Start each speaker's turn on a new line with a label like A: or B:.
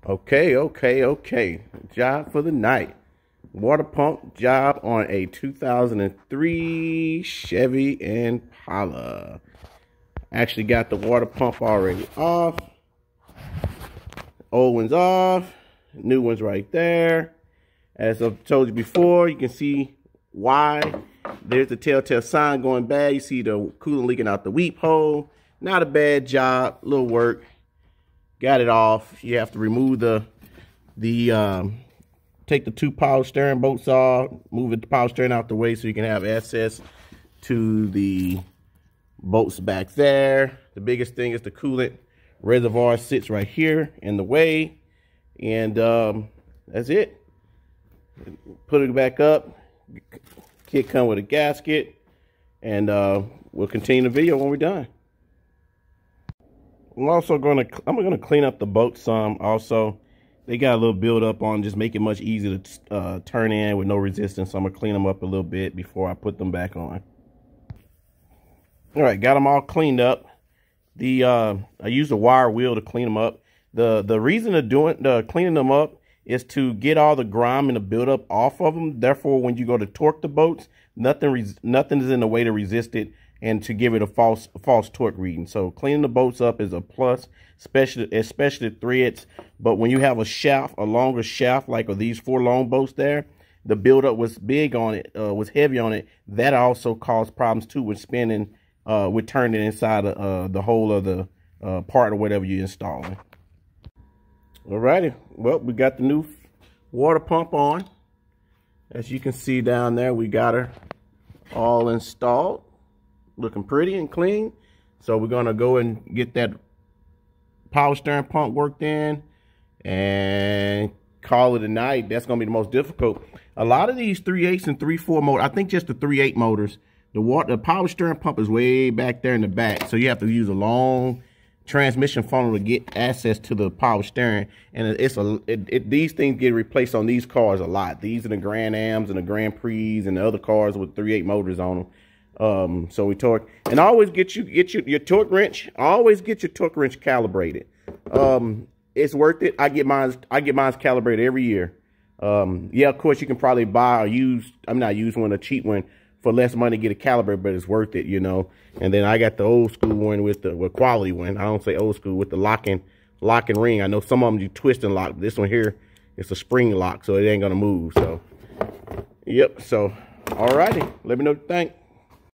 A: Okay. Job for the night. Water pump job on a 2003 Chevy Impala. Actually got the water pump already off. Old one's off. New one's right there. As I've told you before, you can see why. There's the telltale sign going bad. You see the coolant leaking out the weep hole. Not a bad job. Little work. Got it off. You have to remove take the two power steering bolts off, move the power steering out the way so you can have access to the bolts back there. The biggest thing is the coolant reservoir sits right here in the way, and that's it. Put it back up. Kit come with a gasket, and we'll continue the video when we're done. I'm gonna clean up the bolts some also. They got a little build up on, just make it much easier to turn in with no resistance. So I'm gonna clean them up a little bit before I put them back on. All right, got them all cleaned up. I used a wire wheel to clean them up. The reason of cleaning them up is to get all the grime and the buildup off of them. Therefore, when you go to torque the bolts, nothing is in the way to resist it and to give it a false torque reading. So cleaning the bolts up is a plus, especially threads. But when you have a longer shaft like these 4 long bolts there, the buildup was big on it, was heavy on it. That also caused problems too with spinning, with turning inside the hole of the part or whatever you're installing. Alrighty, well, we got the new water pump on. As you can see down there, we got her all installed, looking pretty and clean. So we're gonna go and get that power steering pump worked in and call it a night. That's gonna be the most difficult. A lot of these 3/8 and 3/4 motor, I think just the 3/8 motors, the power steering pump is way back there in the back, so you have to use a long transmission funnel to get access to the power steering. And these things get replaced on these cars a lot. These are the Grand Ams and the Grand Prix and the other cars with 3/8 motors on them. So we torque, and always get your torque wrench. Always get your torque wrench calibrated. It's worth it. I get mine calibrated every year. Yeah, of course you can probably buy a a cheap one for less money, get it calibrated, but it's worth it, you know. And then I got the old school one with the quality one. I don't say old school, with the lock and ring. I know some of them you twist and lock. But this one here, it's a spring lock, so it ain't gonna move. So, yep. So, alrighty. Let me know what you think.